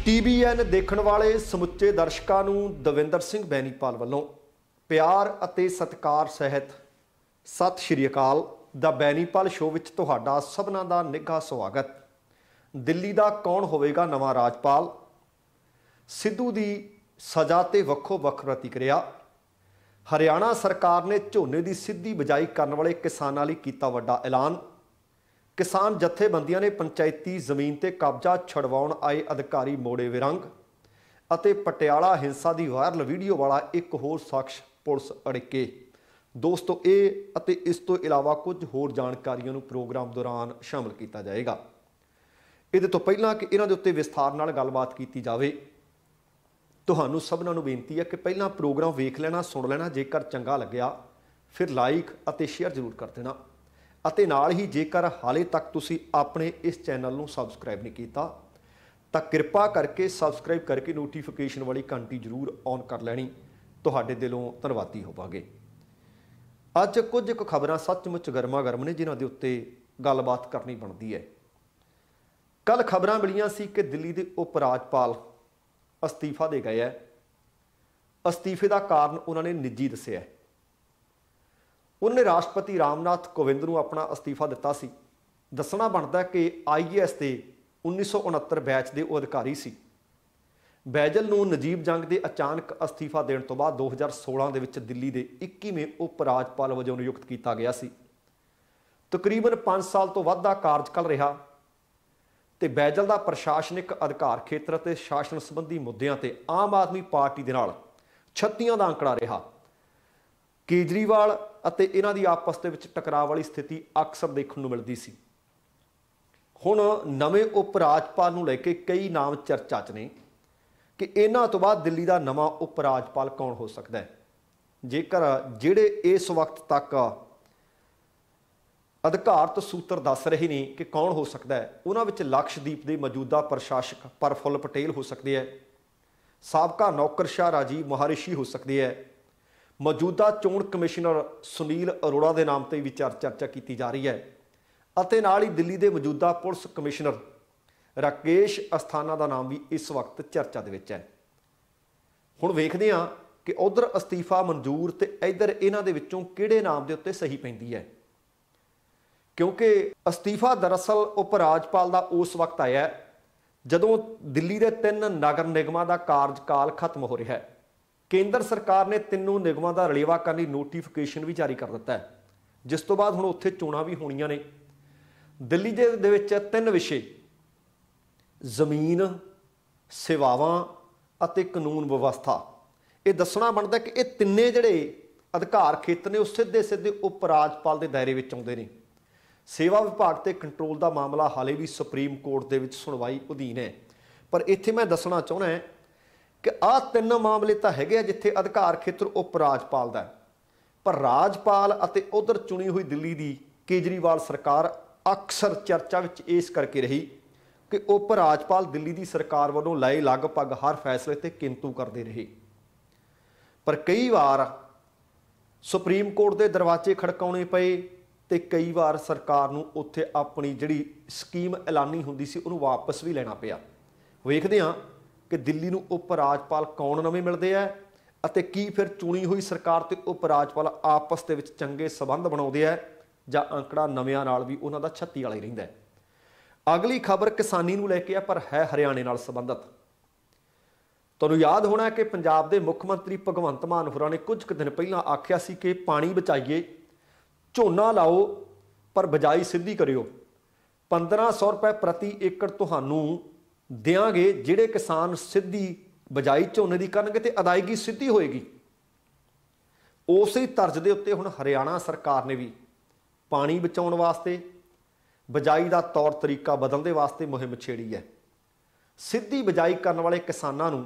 TVN देखण वाले समुचे दर्शकों नूं दविंदर सिंह बैनीपाल वालों प्यार अते सत्कार सहित सत श्री अकाल। द बैनीपाल शो विच तुहाडा सबना दा निघा स्वागत। दिल्ली दा कौन होवेगा नवा राजपाल, सिद्धू दी सज़ा ते वक्खो वक्ख प्रतिक्रिया, हरियाणा सरकार ने झोने की सीधी बिजाई करने वाले किसानों लई कीता वड्डा ऐलान, किसान जथेबंदियां ने पंचायती जमीन ते कब्जा छड़वाउण आए अधिकारी मोड़े विरंग अते पटियाला हिंसा की वायरल वीडियो वाला एक होर शख्स पुलिस अड़िके। दोस्तों ये अते इस तो इलावा कुछ होर जानकारियों नूं प्रोग्राम दौरान शामिल किया जाएगा। इहदे तो पहलां कि इन्हां दे उत्ते विस्तार नाल गलबात की जाए, तुहानूं सबनां नूं बेनती है कि पहलां प्रोग्राम वेख लेना, सुन लेना, जेकर चंगा लग्या फिर लाइक अते शेयर जरूर कर देना। ਅਤੇ ਨਾਲ ही जेकर हाले तक तुसी अपने इस चैनल ਨੂੰ सबसक्राइब नहीं किया तो कृपा करके सबसक्राइब करके नोटिफिकेशन वाली घंटी जरूर ऑन कर लैनी, तुहाडे दिलों धन्नवादी होवांगे। अज कुछ खबरां सचमुच गर्मा गर्म ने जिन्हां दे उत्ते गलबात करनी बनती है। कल खबरां मिलियां सी कि दिल्ली के उप राजपाल अस्तीफा दे गए है। अस्तीफे का कारण उन्होंने निजी दस्सिया है। उन्होंने राष्ट्रपति रामनाथ कोविंद को अपना अस्तीफा दिता सी। दसना बनता है कि IAS के 1969 बैच के अधिकारी सी। बैजल को नजीब जंग के अचानक अस्तीफा देने तो बाद 2016 के विच दिल्ली के 21वें उप राजपाल वजों नियुक्त किया गया सी। तकरीबन 5 साल तो वध दा कार्यकाल रहा तो बैजल का प्रशासनिक अधिकार खेत्र ते शासन संबंधी मुद्दों ते आम आदमी पार्टी के नाल 36 का आंकड़ा रहा। केजरीवाल अते इन्हां दी आपस दे विच टकराव वाली स्थिति अक्सर देखने को मिलती सी। हुण नवें उप राजपाल नूं लैके कई नाम चर्चा च ने कि इन्हां तो बाद दिल्ली का नवा उप राजपाल कौन हो सकता है। जेकर जिहड़े इस वक्त तक अधिकारत सूत्र दस रहे ने कि कौन हो सकता है, उन्हां विच लक्षद्वीप के मौजूदा प्रशासक प्रफुल्ल पटेल हो सकते हैं, साबका नौकरशाह राजीव महारिशी हो सकते हैं, मौजूदा चोण कमिश्नर सुनील अरोड़ा के नाम पर भी चर्चा की जा रही है, अते नाल ही दिल्ली के मौजूदा पुलिस कमिश्नर राकेश अस्थाना का नाम भी इस वक्त चर्चा दे विच है। हुण वेखदे हां कि उधर अस्तीफा मंजूर तो इधर इन्हां दे विच्चों किहड़े नाम दे उत्ते सही पैंदी है, क्योंकि अस्तीफा दरअसल उप राजपाल का उस वक्त आया जदों दिल्ली के 3 नगर निगमां का कार्यकाल खत्म हो रहा है। केंद्र सरकार ने तीनों निगमां का रलेवा करने नोटिफिकेशन भी जारी कर दिता है, जिस तो बाद हुण उत्थे चोणां भी होणीਆਂ ने। दिल्ली दे विच 3 विषय जमीन, सेवावां अते कानून व्यवस्था, ये दसना बनता कि ये तिन्ने जिहड़े अधिकार खेत्र ने उस सीधे सीधे उप राजपाल के दायरे विच आउंदे ने। सेवा विभाग ते कंट्रोल का मामला हाले भी सुप्रीम कोर्ट दे विच सुनवाई अधीन है, पर इत्थे मैं दसना चाहुंदा है कि आह 3 मामले तो है जिथे अधिकार खेत्र उप राजपाल का, पर राजपाल अते उधर चुनी हुई दिल्ली की केजरीवाल सरकार अक्सर चर्चा विच इस करके रही कि उप राजपाल दिल्ली की सरकार वालों लाए लगभग हर फैसले ते किंतु करते रहे, पर कई बार सुप्रीम कोर्ट के दरवाजे खड़काने पे तो कई बार सरकार नूं उत्थे अपनी जिहड़ी स्कीम ऐलानी हुंदी सी उहनूं वापस भी लेना पिया। वेखदे हां कि दिल्ली नूं उप राजपाल कौन नवें मिलते हैं अते की फिर चुनी हुई सरकार ते उप राजपाल आपस दे विच चंगे संबंध बनाउंदे है जां आंकड़ा नविआं नाल भी उन्हां दा 36 वाला ही रहिंदा है। अगली खबर किसानी नूं लैके पर है हरियाणे नाल संबंधित। तुहानूं याद होना कि पंजाब के मुख्यमंत्री भगवंत मान होरां ने कुछ दिन पहलां आखिया सी कि पानी बचाइए, झोना लाओ पर बिजाई सीधी करियो, 1500 रुपए प्रति एकड़ तुहानूं देंगे, जिहड़े किसान सीधी बिजाई झोने की करनगे ते अदायगी सीधी होएगी। उस ही तर्ज के उत्ते हुण हरियाणा सरकार ने भी पानी बचाउण वास्ते बिजाई का तौर तरीका बदलने वास्ते मुहिम छेड़ी है। सीधी बिजाई करने वाले किसानों नूं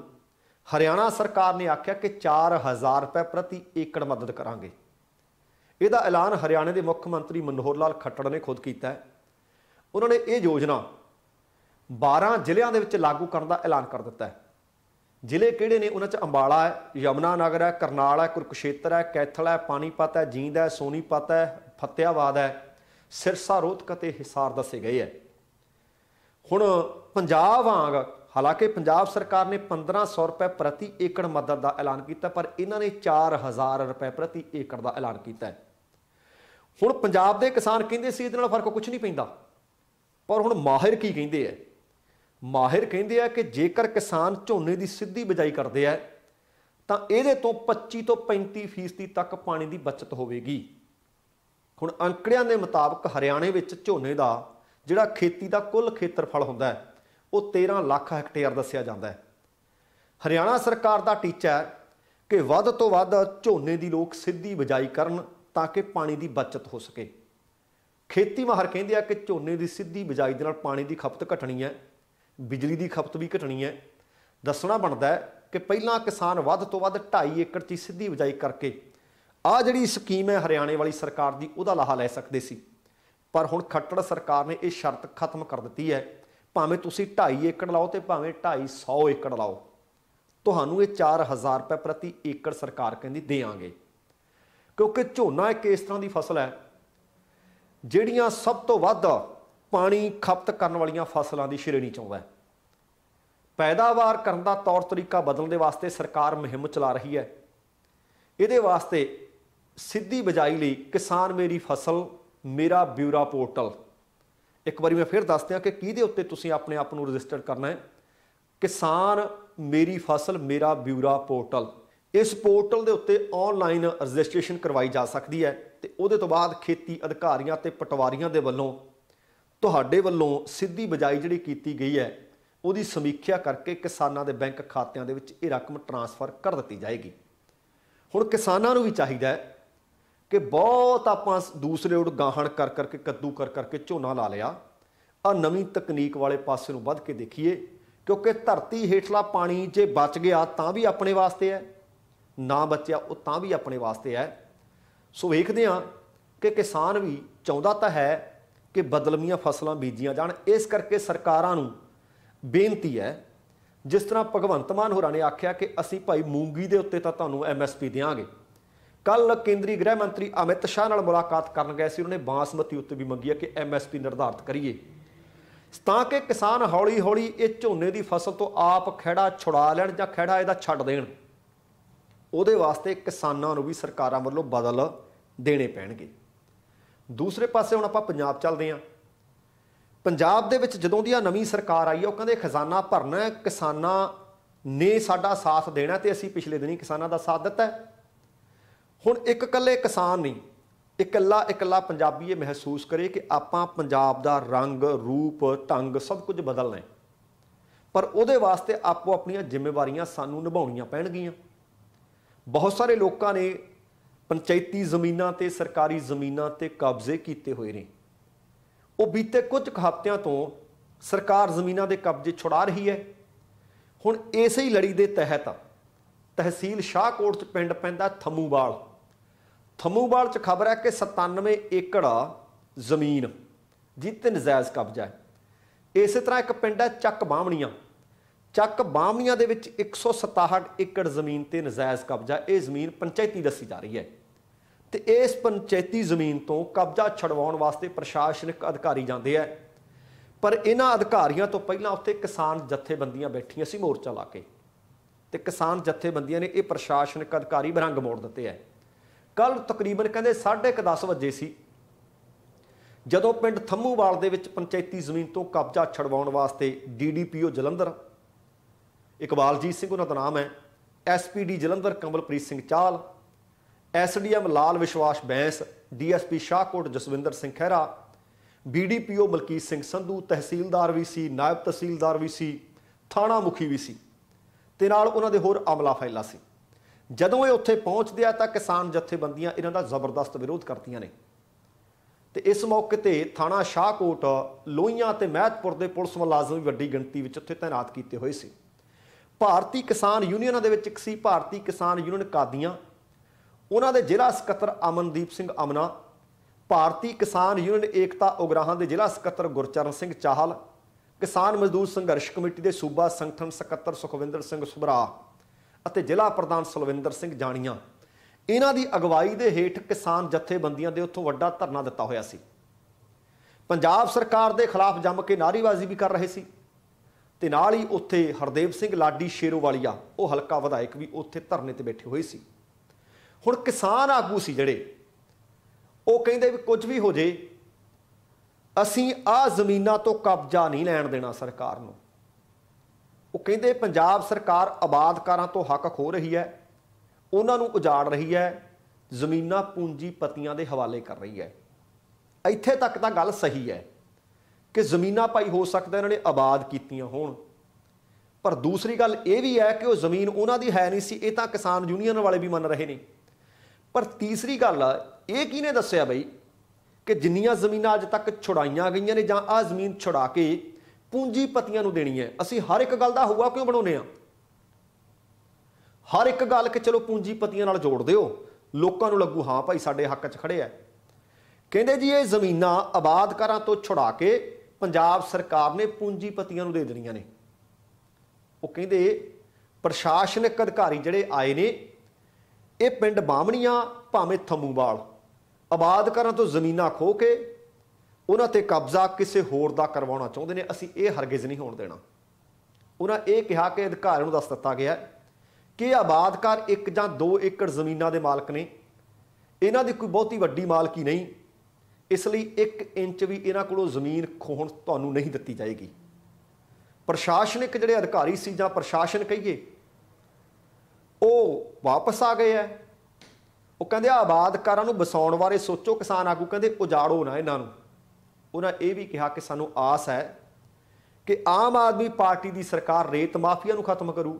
हरियाणा सरकार ने आख्या कि 4000 रुपए प्रति एकड़ मदद करांगे। इसदा ऐलान हरियाणे के मुख्यमंत्री मनोहर लाल खट्टर ने खुद किया है। उन्होंने ये योजना 12 ਜ਼ਿਲ੍ਹਿਆਂ ਦੇ ਵਿੱਚ लागू करने का ऐलान कर दिता है। ਜ਼ਿਲ੍ਹੇ ਕਿਹੜੇ ਨੇ उन्हां 'ਚ अंबाला है, यमुनानगर है, करनाल है, कुरुक्षेत्र है, कैथल है, पानीपत है, जींद है, सोनीपत है, फतेहाबाद है, सिरसा, रोहतक ते हिसार दसे गए है। हुण पंजाब वांग हालांकि पंजाब सरकार ने 1500 रुपए प्रति एकड़ मदद का ऐलान किया, पर इन्होंने 4000 रुपए प्रति एकड़ का ऐलान किया। हुण पंजाब के किसान कहते सी इहदे नाल फर्क कुछ नहीं पैंदा, पर हुण माहिर की कहते हैं, माहिर कहते हैं कि जेकर किसान झोने की सीधी बिजाई करते हैं तो ये तो 25 तो 35% तक पानी की बचत होगी। हुण अंकड़ियां के मुताबिक हरियाणे में झोने का जिहड़ा खेती का कुल खेत्रफल होंदा है वो 13 लाख हैक्टेयर दस्सिया जाता है। हरियाणा सरकार का टीचा है कि वध तो वध झोने की लोग सीधी बिजाई करन ताकि पानी की बचत हो सके। खेती माहर कहते हैं कि झोने की सीधी बिजाई दे नाल पानी की खपत घटनी है, बिजली की खपत भी घटनी है। दसना बनता है कि पहला किसान वध तो वध 2.5 एकड़ ची सीधी बिजाई करके आ जिहड़ी स्कीम है हरियाणे वाली सरकार की उहदा लाहा लै सकते सी, पर हुण खट्टर सरकार ने यह शर्त खत्म कर दी है। भावें तुसीं 2.5 एकड़ लाओ तो भावें 250 एकड़ लाओ, तुहानूं ये 4000 रुपए प्रति एकड़ सरकार कहती देंगे, क्योंकि झोना एक इस तरह की फसल है जिहड़ियां सब तो वध पानी खपत करने वाली फसलों की श्रेणी च आउंदा है। पैदावार करने का तौर तरीका बदलने वास्ते सरकार मुहिम चला रही है। ये वास्ते सीधी बिजाई लई किसान मेरी फसल मेरा ब्यूरा पोर्टल, एक बार मैं फिर दस दियां कि किहदे उत्ते तुसीं अपने आप नूं रजिस्टर करना है, किसान मेरी फसल मेरा ब्यूरा पोर्टल। इस पोर्टल के उत्ते ऑनलाइन रजिस्ट्रेशन करवाई जा सकती है तो उहदे तो बाद खेती अधिकारियों ते पटवारियों के वल्लों तुहाडे वल्लों सीधी बिजाई जिहड़ी कीती गई है उसकी समीक्षा करके किसानों के बैंक खात्यां दे विच ये रकम ट्रांसफर कर दी जाएगी। हुण किसानों नूं भी चाहिदा है कि बहुत आपां दूसरे उड़ गाहण कर करके कद्दू कर करके झोना ला लिया, आ नवीं तकनीक वाले पासे नूं वध के देखीए, क्योंकि धरती हेठला पानी जे बच गया तां भी अपने वास्ते है, ना बचिया वो तां भी अपने वास्ते है। सो वेखदे हां कि किसान भी चाहुंदा तां है कि बदलवीआं फसलां बीजीआं जाण। इस करके सरकारां नूं बेनती है, जिस तरह भगवंत मान होरां ने आख्या कि असीं भाई मूंगी दे उत्ते तां तुहानूं MSP देंगे। कल केंद्रीय गृह मंत्री अमित शाह नाल मुलाकात करन गए सी, उन्होंने बासमती उत्ते भी मंगी है कि MSP निर्धारित करिए ताकि किसान हौली हौली ये झोने की फसल तो आप खैड़ा छुड़ा लैण जां खैड़ा इहदा छड्ड देण। उहदे वास्ते किसानां नूं भी सरकारां वल्लों बदल देने पैणगे। दूसरे पासे हुण आपां पंजाब चलदे हां। पंजाब दे विच जदों दी नवीं सरकार आई है वो कहंदे खजाना भरना है, किसानां ने साडा साथ देना ते असीं पिछले दिनी किसानां दा साथ दित्ता है। हुण एक कल्ले किसान नहीं, इकल्ला इकल्ला पंजाबी ये महसूस करे कि आपां पंजाब दा रंग रूप ढंग सब कुछ बदलना है, पर उहदे वास्ते आपो अपनियां जिम्मेवारियां सानूं निभाउणीआं पैणगीआं। बहुत सारे लोगों ने पंचायती जमीनां ते सरकारी जमीनां ते कब्जे कीते हुए ने, वो बीते कुछ हफ्तियां तो सरकार जमीनां दे कब्जे छुड़ा रही है। हुण इसे ही लड़ी दे तहत तहसील शाहकोट च पिंड पैंदा थमूवाल। थमूवाल च खबर है कि 97 एकड़ जमीन जिते नजायज़ कब्जा है। इस तरह एक पिंड है ਚੱਕ ਬਾਹਮਣੀਆਂ। ਚੱਕ ਬਾਹਮਣੀਆਂ ਦੇ ਵਿੱਚ 167 एकड़ ਜ਼ਮੀਨ ਤੇ ਨਜਾਇਜ਼ ਕਬਜ਼ਾ। ਇਹ ਜ਼ਮੀਨ ਪੰਚਾਇਤੀ ਦੱਸੀ ਜਾ ਰਹੀ ਹੈ ਤੇ ਇਸ ਪੰਚਾਇਤੀ ਜ਼ਮੀਨ ਤੋਂ ਕਬਜ਼ਾ ਛਡਵਾਉਣ ਵਾਸਤੇ ਪ੍ਰਸ਼ਾਸਨਿਕ ਅਧਿਕਾਰੀ ਜਾਂਦੇ ਆ, ਪਰ ਇਹਨਾਂ ਅਧਿਕਾਰੀਆਂ ਤੋਂ ਪਹਿਲਾਂ ਉੱਥੇ ਕਿਸਾਨ ਜਥੇਬੰਦੀਆਂ ਬੈਠੀਆਂ ਸੀ ਮੋਰਚਾ ਲਾ ਕੇ, ਤੇ ਕਿਸਾਨ ਜਥੇਬੰਦੀਆਂ ਨੇ ਇਹ ਪ੍ਰਸ਼ਾਸਨਿਕ ਅਧਿਕਾਰੀ ਬਰੰਗ ਮੋੜ ਦਿੱਤੇ ਆ। ਕੱਲ ਤਕਰੀਬਨ ਕਹਿੰਦੇ 10:30 ਵਜੇ ਸੀ ਜਦੋਂ ਪਿੰਡ ਥੰਮੂਵਾਲ ਦੇ ਵਿੱਚ ਪੰਚਾਇਤੀ ਜ਼ਮੀਨ ਤੋਂ ਕਬਜ਼ਾ ਛਡਵਾਉਣ ਵਾਸਤੇ DDPO ਜਲੰਧਰ ਇਕਬਾਲਜੀਤ ਸਿੰਘ ਉਹਨਾਂ ਦਾ ਨਾਮ ਹੈ, SPD ਜਲੰਧਰ ਕਮਲਪ੍ਰੀਤ ਸਿੰਘ ਚਾਹਲ, SDM ਲਾਲ ਵਿਸ਼ਵਾਸ ਬੈਂਸ, DSP ਸ਼ਾਹਕੋਟ ਜਸਵਿੰਦਰ ਸਿੰਘ ਖਹਿਰਾ, BDPO ਮਲਕੀਤ ਸਿੰਘ ਸੰਧੂ, ਤਹਿਸੀਲਦਾਰ ਵੀ ਸੀ, ਨਾਇਬ ਤਹਿਸੀਲਦਾਰ ਵੀ ਸੀ, ਥਾਣਾ ਮੁਖੀ ਵੀ ਸੀ ਤੇ ਨਾਲ ਉਹਨਾਂ ਦੇ ਹੋਰ ਅਮਲਾ ਫੈਲਾ ਸੀ। ਜਦੋਂ ਇਹ ਉੱਥੇ ਪਹੁੰਚਦੇ ਆ ਤਾਂ ਕਿਸਾਨ ਜਥੇਬੰਦੀਆਂ ਇਹਨਾਂ ਦਾ ਜ਼ਬਰਦਸਤ ਵਿਰੋਧ ਕਰਦੀਆਂ ਨੇ ਤੇ ਇਸ ਮੌਕੇ ਤੇ ਥਾਣਾ ਸ਼ਾਹਕੋਟ, ਲੋਹੀਆਂ ਤੇ ਮਹਿਤਪੁਰ ਦੇ ਪੁਲਿਸ ਮੁਲਾਜ਼ਮ ਵੀ ਵੱਡੀ ਗਿਣਤੀ ਵਿੱਚ ਉੱਥੇ ਤਾਇਨਾਤ ਕੀਤੇ ਹੋਏ ਸੀ। ਭਾਰਤੀ ਕਿਸਾਨ ਯੂਨੀਅਨਾਂ ਦੇ ਵਿੱਚ ਇੱਕ ਸੀ ਭਾਰਤੀ ਕਿਸਾਨ ਯੂਨੀਅਨ ਕਾਦੀਆਂ, ਉਹਨਾਂ ਦੇ ਜ਼ਿਲ੍ਹਾ ਸਕੱਤਰ ਅਮਨਦੀਪ ਸਿੰਘ ਅਮਨਾ, ਭਾਰਤੀ ਕਿਸਾਨ ਯੂਨੀਅਨ ਏਕਤਾ ਉਗਰਾਹਾਂ ਦੇ ਜ਼ਿਲ੍ਹਾ ਸਕੱਤਰ ਗੁਰਚਰਨ ਸਿੰਘ ਚਾਹਲ, ਕਿਸਾਨ ਮਜ਼ਦੂਰ ਸੰਘਰਸ਼ ਕਮੇਟੀ ਦੇ ਸੂਬਾ ਸੰਗਠਨ ਸਕੱਤਰ ਸੁਖਵਿੰਦਰ ਸਿੰਘ ਸੁਭਰਾ ਅਤੇ ਜ਼ਿਲ੍ਹਾ ਪ੍ਰਧਾਨ ਸਲਵਿੰਦਰ ਸਿੰਘ ਜਾਣੀਆਂ, ਇਹਨਾਂ ਦੀ ਅਗਵਾਈ ਦੇ ਹੇਠ ਕਿਸਾਨ ਜਥੇਬੰਦੀਆਂ ਦੇ ਉੱਥੋਂ ਵੱਡਾ ਧਰਨਾ ਦਿੱਤਾ ਹੋਇਆ ਸੀ। ਪੰਜਾਬ ਸਰਕਾਰ ਦੇ ਖਿਲਾਫ ਜੰਮ ਕੇ ਨਾਅਰੇਬਾਜ਼ੀ ਵੀ ਕਰ ਰਹੇ ਸੀ। ਤੇ ਨਾਲ ਹੀ ਉੱਥੇ ਹਰਦੇਵ ਸਿੰਘ ਲਾਡੀ ਸ਼ੇਰੋਵਾਲੀਆ ਉਹ ਹਲਕਾ ਵਿਧਾਇਕ ਵੀ ਉੱਥੇ ਧਰਨੇ ਤੇ ਬੈਠੇ ਹੋਏ ਸੀ। ਹੁਣ ਕਿਸਾਨ ਆਗੂ ਸੀ ਜਿਹੜੇ ਉਹ ਕਹਿੰਦੇ ਵੀ ਕੁਝ ਵੀ ਹੋ ਜੇ ਅਸੀਂ ਆਹ ਜ਼ਮੀਨਾਂ ਤੋਂ ਕਬਜ਼ਾ ਨਹੀਂ ਲੈਣ ਦੇਣਾ ਸਰਕਾਰ ਨੂੰ। ਉਹ ਕਹਿੰਦੇ ਪੰਜਾਬ ਸਰਕਾਰ ਆਬਾਦਕਾਰਾਂ ਤੋਂ ਹੱਕ ਖੋਹ ਰਹੀ ਹੈ, ਉਹਨਾਂ ਨੂੰ ਉਜਾੜ ਰਹੀ ਹੈ, ਜ਼ਮੀਨਾਂ ਪੂੰਜੀਪਤੀਆਂ ਦੇ ਹਵਾਲੇ ਕਰ ਰਹੀ ਹੈ। ਇੱਥੇ ਤੱਕ ਤਾਂ ਗੱਲ ਸਹੀ ਹੈ ਕਿ ਜ਼ਮੀਨਾਂ ਭਾਈ ਹੋ ਸਕਦਾ ਇਹਨਾਂ ਨੇ ਆਬਾਦ ਕੀਤੀਆਂ ਹੋਣ, ਪਰ ਦੂਸਰੀ ਗੱਲ ਇਹ ਵੀ ਹੈ ਕਿ ਉਹ ਜ਼ਮੀਨ ਉਹਨਾਂ ਦੀ ਹੈ ਨਹੀਂ ਸੀ, ਇਹ ਤਾਂ ਕਿਸਾਨ ਯੂਨੀਅਨ ਵਾਲੇ ਵੀ ਮੰਨ ਰਹੇ ਨੇ। ਪਰ ਤੀਸਰੀ ਗੱਲ ਇਹ ਕਿਹਨੇ ਦੱਸਿਆ ਬਈ ਕਿ ਜਿੰਨੀਆਂ ਜ਼ਮੀਨਾਂ ਅੱਜ ਤੱਕ ਛੁਡਾਈਆਂ ਗਈਆਂ ਨੇ ਜਾਂ ਆਹ ਜ਼ਮੀਨ ਛੁਡਾ ਕੇ ਪੂੰਜੀਪਤੀਆਂ ਨੂੰ ਦੇਣੀ ਹੈ। ਅਸੀਂ ਹਰ ਇੱਕ ਗੱਲ ਦਾ ਹਊਆ ਕਿਉਂ ਬਣਾਉਂਦੇ ਆ? ਹਰ ਇੱਕ ਗੱਲ ਕਿ ਚਲੋ ਪੂੰਜੀਪਤੀਆਂ ਨਾਲ ਜੋੜ ਦਿਓ, ਲੋਕਾਂ ਨੂੰ ਲੱਗੂ ਹਾਂ ਭਾਈ ਸਾਡੇ ਹੱਕ 'ਚ ਖੜੇ ਆ। ਕਹਿੰਦੇ ਜੀ ਇਹ ਜ਼ਮੀਨਾਂ ਆਬਾਦਕਾਰਾਂ ਤੋਂ ਛੁਡਾ ਕੇ ਪੰਜਾਬ ਸਰਕਾਰ ਨੇ ਪੂੰਜੀਪਤੀਆਂ ਨੂੰ ਦੇ ਦੇਣੀਆਂ ਨੇ। ਉਹ ਕਹਿੰਦੇ ਪ੍ਰਸ਼ਾਸਨਿਕ ਅਧਿਕਾਰੀ ਜਿਹੜੇ ਆਏ ਨੇ ਇਹ ਪਿੰਡ ਬਾਹਮਣੀਆਂ ਭਾਵੇਂ ਥੰਮੂਵਾਲ ਆਬਾਦਕਾਰਾਂ ਤੋਂ ਜ਼ਮੀਨਾਂ ਖੋਹ ਕੇ ਉਹਨਾਂ ਤੇ ਕਬਜ਼ਾ ਕਿਸੇ ਹੋਰ ਦਾ ਕਰਵਾਉਣਾ ਚਾਹੁੰਦੇ ਨੇ, ਅਸੀਂ ਇਹ ਹਰਗਿਜ਼ ਨਹੀਂ ਹੋਣ ਦੇਣਾ। ਉਹਨਾਂ ਇਹ ਕਿਹਾ ਕਿ ਅਧਿਕਾਰੀਆਂ ਨੂੰ ਦੱਸ ਦਿੱਤਾ ਗਿਆ ਕਿ ਆਬਾਦਕਾਰ 1 ਜਾਂ 2 ਏਕੜ ਜ਼ਮੀਨਾਂ ਦੇ ਮਾਲਕ ਨੇ, ਇਹਨਾਂ ਦੀ ਕੋਈ ਬਹੁਤੀ ਵੱਡੀ ਮਾਲਕੀ ਨਹੀਂ, ਇਸ ਲਈ 1 ਇੰਚ ਵੀ ਇਹਨਾਂ ਕੋਲੋਂ ਜ਼ਮੀਨ ਖੋਹਣ ਤੁਹਾਨੂੰ ਨਹੀਂ ਦਿੱਤੀ ਜਾਏਗੀ। ਪ੍ਰਸ਼ਾਸਨਿਕ ਜਿਹੜੇ ਅਧਿਕਾਰੀ ਸੀ ਜਾਂ ਪ੍ਰਸ਼ਾਸਨ ਕਹੀਏ ਉਹ ਵਾਪਸ ਆ ਗਏ ਹੈ। ਉਹ ਕਹਿੰਦੇ ਆਬਾਦਕਾਰਾਂ ਨੂੰ ਵਸਾਉਣ ਬਾਰੇ ਸੋਚੋ, ਕਿਸਾਨ ਆਗੂ ਕਹਿੰਦੇ ਉਜਾੜੋ ਨਾ ਇਹਨਾਂ ਨੂੰ। ਉਹਨਾਂ ਇਹ ਵੀ ਕਿਹਾ ਕਿ ਸਾਨੂੰ ਆਸ ਹੈ ਕਿ ਆਮ ਆਦਮੀ ਪਾਰਟੀ ਦੀ ਸਰਕਾਰ ਰੇਤ ਮਾਫੀਆ ਨੂੰ ਖਤਮ ਕਰੂ,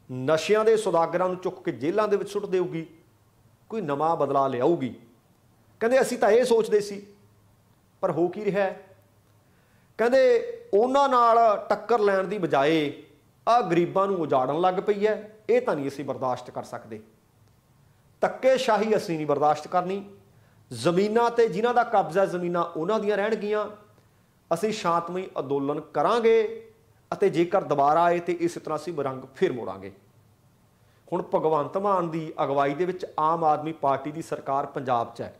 ਨਸ਼ਿਆਂ ਦੇ ਸੁਦਾਗਰਾਂ ਨੂੰ ਚੁੱਕ ਕੇ ਜੇਲ੍ਹਾਂ ਦੇ ਵਿੱਚ ਸੁੱਟ ਦੇਊਗੀ, ਕੋਈ ਨਵਾਂ ਬਦਲਾਅ ਲਿਆਊਗੀ। ਕਹਿੰਦੇ ਅਸੀਂ ਤਾਂ ਇਹ ਸੋਚਦੇ ਸੀ, ਪਰ ਹੋ ਕੀ ਰਿਹਾ? ਕਹਿੰਦੇ ਉਹਨਾਂ ਨਾਲ ਟੱਕਰ ਲੈਣ ਦੀ ਬਜਾਏ ਆਹ ਗਰੀਬਾਂ ਨੂੰ ਉਜਾੜਨ ਲੱਗ ਪਈ ਹੈ। ਇਹ ਤਾਂ ਨਹੀਂ ਅਸੀਂ ਬਰਦਾਸ਼ਤ ਕਰ ਸਕਦੇ, ਧੱਕੇਸ਼ਾਹੀ ਅਸੀਂ ਨਹੀਂ ਬਰਦਾਸ਼ਤ ਕਰਨੀ। ਜ਼ਮੀਨਾਂ ਤੇ ਜਿਨ੍ਹਾਂ ਦਾ ਕਬਜ਼ਾ ਜ਼ਮੀਨਾਂ ਉਹਨਾਂ ਦੀਆਂ ਰਹਿਣਗੀਆਂ। ਅਸੀਂ ਸ਼ਾਂਤਮਈ ਅੰਦੋਲਨ ਕਰਾਂਗੇ ਅਤੇ ਜੇਕਰ ਦੁਬਾਰਾ ਆਏ ਤੇ ਇਸੇ ਤਰ੍ਹਾਂ ਅਸੀਂ ਰੰਗ ਫਿਰ ਮੋੜਾਂਗੇ। ਹੁਣ ਭਗਵੰਤ ਮਾਨ ਦੀ ਅਗਵਾਈ ਦੇ ਵਿੱਚ ਆਮ ਆਦਮੀ ਪਾਰਟੀ ਦੀ ਸਰਕਾਰ ਪੰਜਾਬ 'ਚ ਹੈ।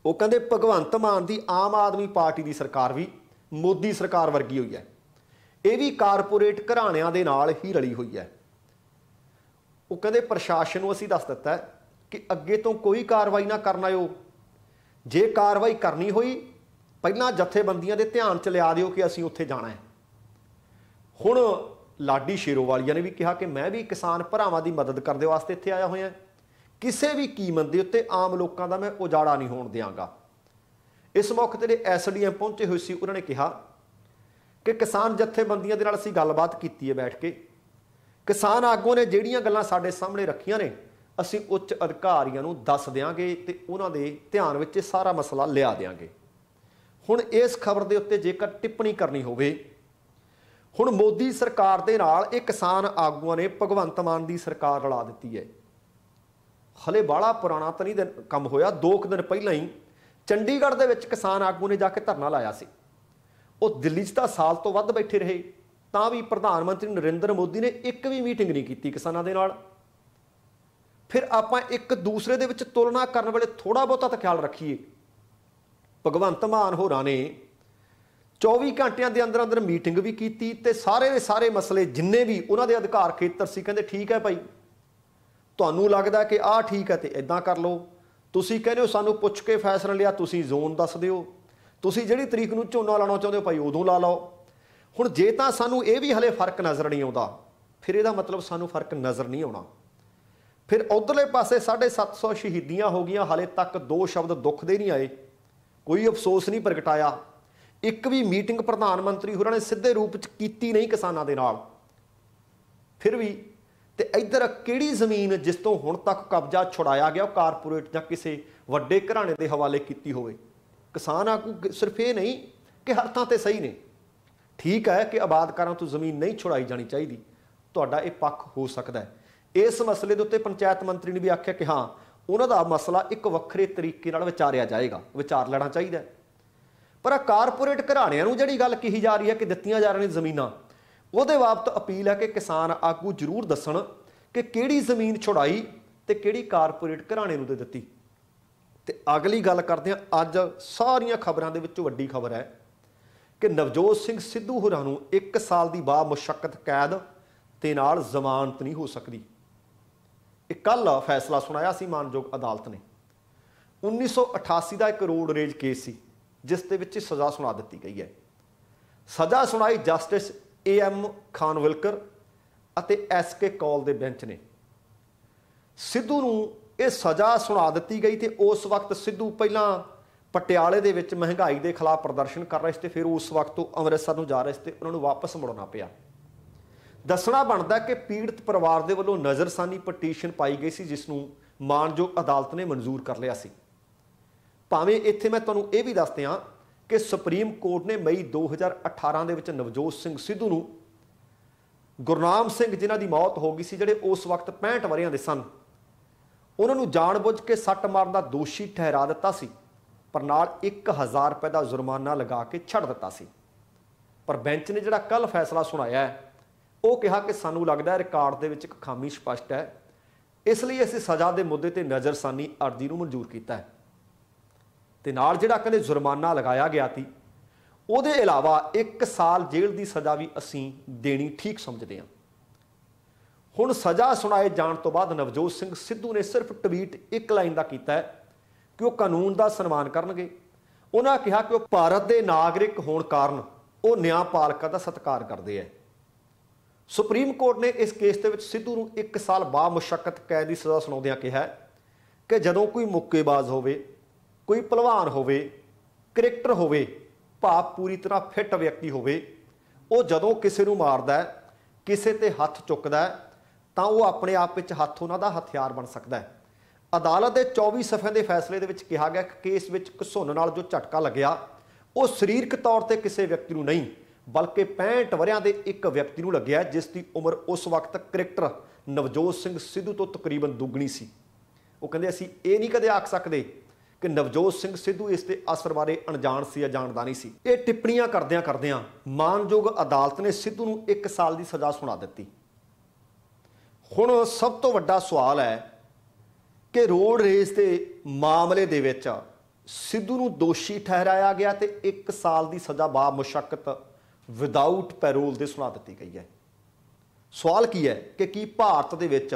ਉਹ ਕਹਿੰਦੇ ਭਗਵੰਤ ਮਾਨ ਦੀ ਆਮ ਆਦਮੀ ਪਾਰਟੀ ਦੀ ਸਰਕਾਰ ਵੀ ਮੋਦੀ ਸਰਕਾਰ ਵਰਗੀ ਹੋਈ ਹੈ, ਇਹ ਵੀ ਕਾਰਪੋਰੇਟ ਘਰਾਣਿਆਂ ਦੇ ਨਾਲ ਹੀ ਰਲੀ ਹੋਈ ਹੈ। ਉਹ ਕਹਿੰਦੇ ਪ੍ਰਸ਼ਾਸਨ ਨੂੰ ਅਸੀਂ ਦੱਸ ਦਿੱਤਾ ਕਿ ਅੱਗੇ ਤੋਂ ਕੋਈ ਕਾਰਵਾਈ ਨਾ ਕਰਨਾ ਆਇਓ, ਜੇ ਕਾਰਵਾਈ ਕਰਨੀ ਹੋਈ ਪਹਿਲਾਂ ਜਥੇਬੰਦੀਆਂ ਦੇ ਧਿਆਨ 'ਚ ਲਿਆ ਦਿਓ ਕਿ ਅਸੀਂ ਉੱਥੇ ਜਾਣਾ ਹੈ। ਹੁਣ ਲਾਡੀ ਸ਼ੇਰੋਵਾਲੀਆ ਨੇ ਵੀ ਕਿਹਾ ਕਿ ਮੈਂ ਵੀ ਕਿਸਾਨ ਭਰਾਵਾਂ ਦੀ ਮਦਦ ਕਰਨ ਦੇ ਵਾਸਤੇ ਇੱਥੇ ਆਇਆ ਹੋਇਆ, ਕਿਸੇ ਵੀ ਕੀਮਤ ਦੇ ਉੱਤੇ ਆਮ ਲੋਕਾਂ ਦਾ ਮੈਂ ਉਜਾੜਾ ਨਹੀਂ ਹੋਣ ਦਿਆਂਗਾ। ਇਸ ਮੌਕੇ ਤੇ ਜਿਹੜੇ ਐਸਡੀਐਮ ਪਹੁੰਚੇ ਹੋਏ ਸੀ ਉਹਨਾਂ ਨੇ ਕਿਹਾ ਕਿ ਕਿਸਾਨ ਜਥੇਬੰਦੀਆਂ ਦੇ ਨਾਲ ਅਸੀਂ ਗੱਲਬਾਤ ਕੀਤੀ ਹੈ ਬੈਠ ਕੇ, ਕਿਸਾਨ ਆਗੂਆਂ ਨੇ ਜਿਹੜੀਆਂ ਗੱਲਾਂ ਸਾਡੇ ਸਾਹਮਣੇ ਰੱਖੀਆਂ ਨੇ ਅਸੀਂ ਉੱਚ ਅਧਿਕਾਰੀਆਂ ਨੂੰ ਦੱਸ ਦਿਆਂਗੇ ਤੇ ਉਹਨਾਂ ਦੇ ਧਿਆਨ ਵਿੱਚ ਇਹ ਸਾਰਾ ਮਸਲਾ ਲਿਆ ਦਿਆਂਗੇ। ਹੁਣ ਇਸ ਖਬਰ ਦੇ ਉੱਤੇ ਜੇਕਰ ਟਿੱਪਣੀ ਕਰਨੀ ਹੋਵੇ, ਹੁਣ ਮੋਦੀ ਸਰਕਾਰ ਦੇ ਨਾਲ ਇਹ ਕਿਸਾਨ ਆਗੂਆਂ ਨੇ ਭਗਵੰਤ ਮਾਨ ਦੀ ਸਰਕਾਰ ਰਲਾ ਦਿੱਤੀ ਹੈ। ਹਲੇ ਬਾਹਲਾ ਪੁਰਾਣਾ ਤਾਂ ਨਹੀਂ ਕੰਮ ਹੋਇਆ, 2 ਦਿਨ ਪਹਿਲਾਂ ਹੀ ਚੰਡੀਗੜ੍ਹ ਦੇ ਵਿੱਚ ਕਿਸਾਨ ਆਗੂ ਨੇ ਜਾ ਕੇ ਧਰਨਾ ਲਾਇਆ ਸੀ। ਉਹ ਦਿੱਲੀ 'ਚ ਤਾਂ ਸਾਲ ਤੋਂ ਵੱਧ ਬੈਠੇ ਰਹੇ, ਤਾਂ ਵੀ ਪ੍ਰਧਾਨ ਮੰਤਰੀ ਨਰਿੰਦਰ ਮੋਦੀ ਨੇ ਇੱਕ ਵੀ ਮੀਟਿੰਗ ਨਹੀਂ ਕੀਤੀ ਕਿਸਾਨਾਂ ਦੇ ਨਾਲ। ਫਿਰ ਆਪਾਂ ਇੱਕ ਦੂਸਰੇ ਦੇ ਵਿੱਚ ਤੁਲਨਾ ਕਰਨ ਵੇਲੇ ਥੋੜਾ ਬਹੁਤਾ ਤਾਂ ਖਿਆਲ ਰੱਖੀਏ। ਭਗਵੰਤ ਮਾਨ ਹੋਰਾਂ ਨੇ 24 ਘੰਟਿਆਂ ਦੇ ਅੰਦਰ ਅੰਦਰ ਮੀਟਿੰਗ ਵੀ ਕੀਤੀ ਤੇ ਸਾਰੇ ਦੇ ਸਾਰੇ ਮਸਲੇ ਜਿੰਨੇ ਵੀ ਉਹਨਾਂ ਦੇ ਅਧਿਕਾਰ ਖੇਤਰ ਸੀ ਕਹਿੰਦੇ ਠੀਕ ਹੈ ਭਾਈ, ਤੁਹਾਨੂੰ ਲੱਗਦਾ ਕਿ ਆਹ ਠੀਕ ਹੈ ਤੇ ਇਦਾਂ ਕਰ ਲਓ, ਤੁਸੀਂ ਕਹਿੰਦੇ ਹੋ ਸਾਨੂੰ ਪੁੱਛ ਕੇ ਫੈਸਲਾ ਲਿਆ, ਤੁਸੀਂ ਜ਼ੋਨ ਦੱਸ ਦਿਓ, ਤੁਸੀਂ ਜਿਹੜੀ ਤਰੀਕ ਨੂੰ ਝੋਨਾ ਲਾਉਣਾ ਚਾਹੁੰਦੇ ਹੋ ਭਾਈ ਉਦੋਂ ਲਾ ਲਓ। ਹੁਣ ਜੇ ਤਾਂ ਸਾਨੂੰ ਇਹ ਵੀ ਹਲੇ ਫਰਕ ਨਜ਼ਰ ਨਹੀਂ ਆਉਂਦਾ, ਫਿਰ ਇਹਦਾ ਮਤਲਬ ਸਾਨੂੰ ਫਰਕ ਨਜ਼ਰ ਨਹੀਂ ਆਉਣਾ। ਫਿਰ ਉਧਰਲੇ ਪਾਸੇ 750 ਸ਼ਹੀਦੀਆਂ ਹੋ ਗਈਆਂ, ਹਾਲੇ ਤੱਕ 2 ਸ਼ਬਦ ਦੁੱਖ ਦੇ ਨਹੀਂ ਆਏ, ਕੋਈ ਅਫਸੋਸ ਨਹੀਂ ਪ੍ਰਗਟਾਇਆ, ਇੱਕ ਵੀ ਮੀਟਿੰਗ ਪ੍ਰਧਾਨ ਮੰਤਰੀ ਹੋਰਾਂ ਨੇ ਸਿੱਧੇ ਰੂਪ 'ਚ ਕੀਤੀ ਨਹੀਂ ਕਿਸਾਨਾਂ ਦੇ ਨਾਲ। ਫਿਰ ਵੀ ਤੇ ਇੱਧਰ ਕਿਹੜੀ ਜ਼ਮੀਨ ਜਿਸ ਤੋਂ ਹੁਣ ਤੱਕ ਕਬਜ਼ਾ ਛੁਡਾਇਆ ਗਿਆ ਉਹ ਕਾਰਪੋਰੇਟ ਜਾਂ ਕਿਸੇ ਵੱਡੇ ਘਰਾਣੇ ਦੇ ਹਵਾਲੇ ਕੀਤੀ ਹੋਵੇ। ਕਿਸਾਨ ਆਗੂ ਸਿਰਫ ਇਹ ਨਹੀਂ ਕਿ ਹਰ ਥਾਂ ਤੇ ਸਹੀ ਨੇ, ਠੀਕ ਹੈ ਕਿ ਆਬਾਦਕਾਰਾਂ ਤੋਂ ਜ਼ਮੀਨ ਨਹੀਂ ਛੁਡਾਈ ਜਾਣੀ ਚਾਹੀਦੀ, ਤੁਹਾਡਾ ਇਹ ਪੱਖ ਹੋ ਸਕਦਾ ਹੈ। ਇਸ ਮਸਲੇ ਦੇ ਉੱਤੇ ਪੰਚਾਇਤ ਮੰਤਰੀ ਨੇ ਵੀ ਆਖਿਆ ਕਿ ਹਾਂ ਉਹਨਾਂ ਦਾ ਮਸਲਾ ਇੱਕ ਵੱਖਰੇ ਤਰੀਕੇ ਨਾਲ ਵਿਚਾਰਿਆ ਜਾਏਗਾ, ਵਿਚਾਰ ਲੈਣਾ ਚਾਹੀਦਾ। ਪਰ ਆ ਕਾਰਪੋਰੇਟ ਘਰਾਣਿਆਂ ਨੂੰ ਜਿਹੜੀ ਗੱਲ ਕਹੀ ਜਾ ਰਹੀ ਹੈ ਕਿ ਦਿੱਤੀਆਂ ਜਾ ਰਹੀਆਂ ਜ਼ਮੀਨਾਂ, ਉਹਦੇ ਬਾਬਤ ਅਪੀਲ ਹੈ ਕਿ ਕਿਸਾਨ ਆਗੂ ਜ਼ਰੂਰ ਦੱਸਣ ਕਿ ਕਿਹੜੀ ਜ਼ਮੀਨ ਛੁਡਾਈ ਤੇ ਕਿਹੜੀ ਕਾਰਪੋਰੇਟ ਘਰਾਣੇ ਨੂੰ ਦੇ ਦਿੱਤੀ। ਤੇ ਅਗਲੀ ਗੱਲ ਕਰਦੇ ਹਾਂ, ਅੱਜ ਸਾਰੀਆਂ ਖਬਰਾਂ ਦੇ ਵਿੱਚੋਂ ਵੱਡੀ ਖਬਰ ਹੈ कि नवजोत सिंह सिद्धू होरां नूं 1 साल की बामुशक्कत कैद ते नाल जमानत नहीं हो सकती। एक कल फैसला सुनाया सी मानयोग अदालत ने। 1988 का एक रोड रेज केस सी जिस दे विच सज़ा सुना दी गई है। सज़ा सुनाई जस्टिस AM खानविलकर अते SK कौल के बेंच ने। सिद्धू नूं ये सज़ा सुना दी गई तो उस वक्त सिद्धू पहला पटियाले दे विच महंगाई के खिलाफ प्रदर्शन कर रहे थे, फिर उस वक्त तो अमृतसर नूं जा रहे थे, उन्होंने वापस मुड़ना पिया। दसना बनता कि पीड़ित परिवार के वलों नज़रसानी पटीशन पाई गई सी जिसनूं मानयोग अदालत ने मंजूर कर लिया सी। भावें इत्थे मैं तुहानूं ये भी दस दियां कि सुप्रीम कोर्ट ने मई 2018 दे विच नवजोत सिंह सिद्धू नूं गुरनाम सिंह जिन्हां दी मौत हो गई सी, जिहड़े उस वक्त 65 वरियां दे सन, उन्हां नूं जाणबुझ के सੱਟ मारन दा दोषी ठहरा दिता सी, पर नाल 1000 रुपए का जुर्माना लगा के छड़ दिता सी। पर बेंच ने जिहड़ा कल फैसला सुनाया है वो कहा कि सानू लगदा है रिकॉर्ड दे विच एक खामी स्पष्ट है, इसलिए असीं सज़ा के मुद्दे ते नज़रसानी अर्जी नूं मंजूर कीता है ते नाल जिहड़ा कहंदे जुर्माना लगाया गया सी ਉਹਦੇ इलावा 1 साल जेल की सज़ा भी असीं देनी ठीक समझते हैं। हुण सज़ा सुनाए जाण तो बाद नवजोत सिंह सिद्धू ने सिर्फ ट्वीट एक लाइन का कीता है कि वह कानून का सन्मान करनगे। उन्होंने कहा कि वह भारत के नागरिक होने कारण वो न्यायपालिका का सत्कार करते हैं। सुप्रीम कोर्ट ने इस केस के सिद्धू नूं 1 साल बामुशक्कत कैद की सज़ा सुणाउंदिआं कहा कि जदों कोई मुक्केबाज होवे, कोई भलवान होवे, क्रिकेटर होवे, भाव पूरी तरह फिट व्यक्ति होवे, वो जदों किसी नूं मारदा है, किसी ते हथ चुकदा है, तां वो अपने आप विच हथ उन्हां दा हथियार बन सकदा है। अदालत के 24 सफ़े के फैसले दे विच कहा गया कि केस विच घसुन्न नाल जो झटका लग्या वो सरीरक तौर पर किसी व्यक्ति नूं नहीं बल्कि 65 वरियां दे एक व्यक्ति नूं लग्या जिसकी उम्र उस वक्त क्रिकेटर नवजोत सिंह सिद्धू तो तकरीबन दुगनी सी। वो कहंदे असीं ये नहीं कदे आख सकते कि नवजोत सिंह सिद्धू इसके असर बारे अणजाण सी या जाणदा नहीं सी। ये टिप्पणियां करदियां करदियां मानयोग अदालत ने सिद्धू नूं 1 साल की सज़ा सुना दी। हुण सब तो वड्डा सवाल है कि रोड रेस के मामले दे विच सिद्धू नूं दोषी ठहराया गया तो 1 साल की सज़ा बामुशक्कत विदाउट पैरोल दे सुना दी गई है। सवाल की है कि भारत दे विच